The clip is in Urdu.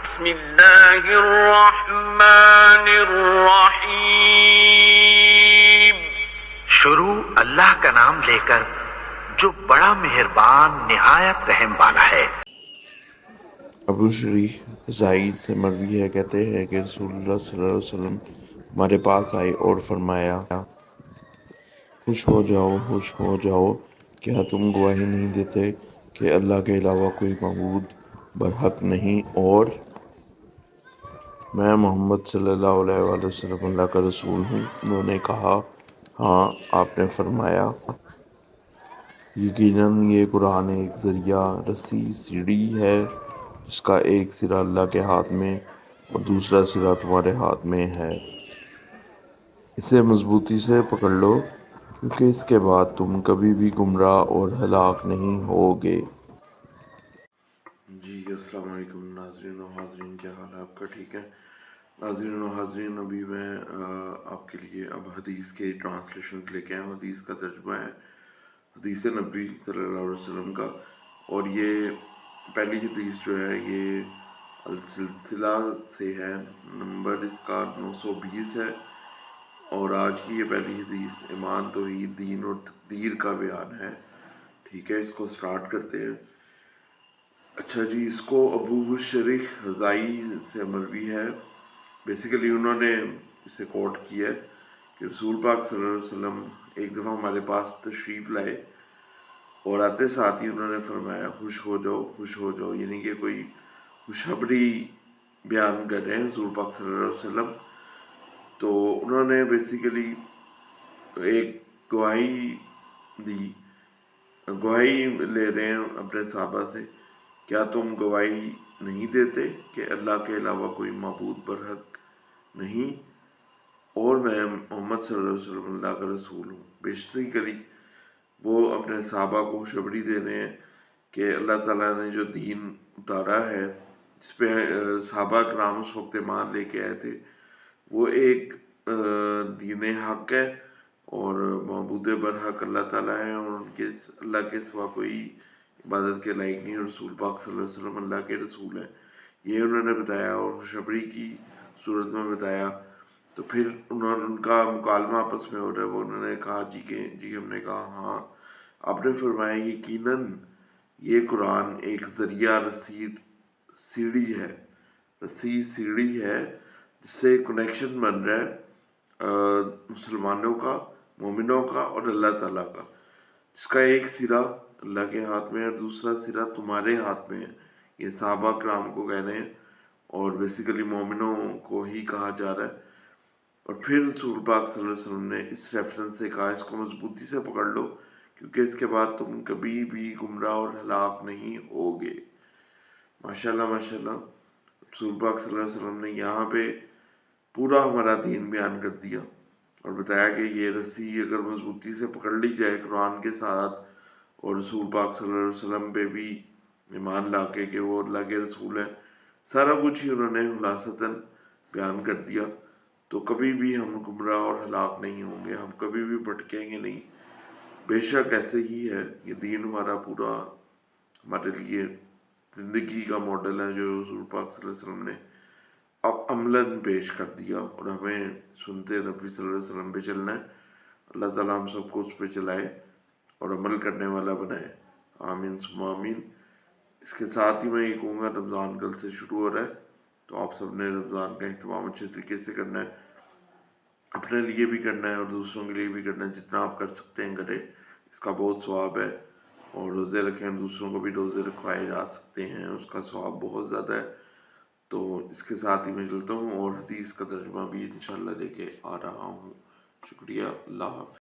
بسم اللہ الرحمن الرحیم۔ شروع اللہ کا نام لے کر جو بڑا مہربان نہایت رحم والا ہے۔ ابو شریح زائد سے مروی ہے، کہتے ہیں کہ رسول اللہ صلی اللہ علیہ وسلم ہمارے پاس آئے اور فرمایا، خوش ہو جاؤ، کیا تم گواہی نہیں دیتے کہ اللہ کے علاوہ کوئی معبود برحق نہیں، اور میں محمد صلی اللہ علیہ وآلہ وسلم اللہ کا رسول ہوں؟ انہوں نے کہا ہاں۔ آپ نے فرمایا، یقیناً یہ قرآن ایک ذریعہ رسی سیڑھی ہے جس کا ایک سرا اللہ کے ہاتھ میں اور دوسرا سرا تمہارے ہاتھ میں ہے، اسے مضبوطی سے پکڑ لو کیونکہ اس کے بعد تم کبھی بھی گمراہ اور ہلاک نہیں ہوگے۔ جی السلام علیکم ناظرین و حاضرین، کیا حال ہے آپ کا؟ ٹھیک ہے ناظرین و حاضرین، ابھی میں آپ کے لیے اب حدیث کے ٹرانسلیشنز لے کے آیا ہوں۔ حدیث کا ترجمہ ہے حدیث نبوی صلی اللہ علیہ وسلم کا، اور یہ پہلی حدیث جو ہے یہ السلسلہ سے ہے، نمبر اس کا 920 ہے، اور آج کی یہ پہلی حدیث ایمان، توحید، دین اور تقدیر کا بیان ہے۔ ٹھیک ہے، اس کو سٹارٹ کرتے ہیں۔ اچھا جی، اس کو ابو شریح زائی سے مروی ہے۔ بیسیکلی انہوں نے اسے کوٹ کیا ہے کہ رسول پاک صلی اللہ علیہ وسلم ایک دفعہ ہمارے پاس تشریف لائے اور آتے ساتھ ہی انہوں نے فرمایا، خوش ہو جاؤ، یعنی کہ کوئی خوشخبری بیان کر رہے ہیں رسول پاک صلی اللہ علیہ وسلم۔ تو انہوں نے بیسیکلی ایک گواہی لے رہے ہیں اپنے صحابہ سے، کیا تم گواہی نہیں دیتے کہ اللہ کے علاوہ کوئی معبود برحق نہیں، اور میں محمد صلی اللہ علیہ وسلم اللہ کا رسول ہوں؟ بیسیکلی وہ اپنے صحابہ کو خوشخبری دے رہے ہیں کہ اللہ تعالیٰ نے جو دین اتارا ہے، جس پہ صحابہ کرام اس وقت ایمان لے کے آئے تھے، وہ ایک دین حق ہے، اور معبود برحق اللہ تعالیٰ ہے، اور اللہ کے سوا کوئی عبادت کے لائق نہیں، اور رسول پاک صلی اللہ علیہ وسلم اللہ کے رسول ہیں۔ یہ انہوں نے بتایا اور خوشخبری کی صورت میں بتایا۔ تو پھر ان کا مکالمہ آپس میں ہو رہا ہے، وہ انہوں نے کہا جی ہم نے کہا ہاں۔ آپ نے فرمایا، یقیناً یہ قرآن ایک ذریعہ رسی سیڑھی ہے جس سے کنیکشن بن رہا ہے مسلمانوں کا، مومنوں کا اور اللہ تعالیٰ کا، جس کا ایک سرا اللہ کے ہاتھ میں ہے اور دوسرا سرا تمہارے ہاتھ میں ہے۔ یہ صحابہ کرام کو کہہ رہے ہیں، اور بیسیکلی مومنوں کو ہی کہا جا رہا ہے۔ اور پھر رسول پاک صلی اللہ علیہ وسلم نے اس ریفرنس سے کہا، اس کو مضبوطی سے پکڑ لو کیونکہ اس کے بعد تم کبھی بھی گمراہ اور ہلاک نہیں ہوگے۔ ماشاءاللہ رسول پاک صلی اللہ علیہ وسلم نے یہاں پہ پورا ہمارا دین بیان کر دیا اور بتایا کہ یہ رسی اگر مضبوطی سے پکڑ لی جائے قرآن کے ساتھ، اور رسول پاک صلی اللہ علیہ وسلم پہ بھی ایمان لا کے کہ وہ اللہ کے رسول ہیں، سارا کچھ ہی انہوں نے خلاصتاً بیان کر دیا، تو کبھی بھی ہم گمراہ اور ہلاک نہیں ہوں گے، ہم کبھی بھی بھٹکیں گے نہیں۔ بے شک ایسے ہی ہے، یہ دین ہمارا پورا ہمارے لیے زندگی کا ماڈل ہے جو رسول پاک صلی اللہ علیہ وسلم نے اب عملاً پیش کر دیا، اور ہمیں سنتے نبی صلی اللہ علیہ وسلم پہ چلنا ہے۔ اللہ تعالیٰ ہم سب کو اس پہ چلائے اور عمل کرنے والا بنائے، آمین ثم آمین۔ اس کے ساتھ ہی میں یہ کہوں گا، رمضان کل سے شروع ہو رہا ہے، تو آپ سب نے رمضان کا اہتمام اچھے طریقے سے کرنا ہے، اپنے لیے بھی کرنا ہے اور دوسروں کے لیے بھی کرنا ہے، جتنا آپ کر سکتے ہیں کریں، اس کا بہت ثواب ہے۔ اور روزے رکھیں، دوسروں کو بھی روزے رکھوائے جا سکتے ہیں، اس کا ثواب بہت زیادہ ہے۔ تو اس کے ساتھ ہی میں چلتا ہوں اور حدیث کا ترجمہ بھی انشاءاللہ لے کے آ رہا ہوں۔ شکریہ، اللہ حافظ۔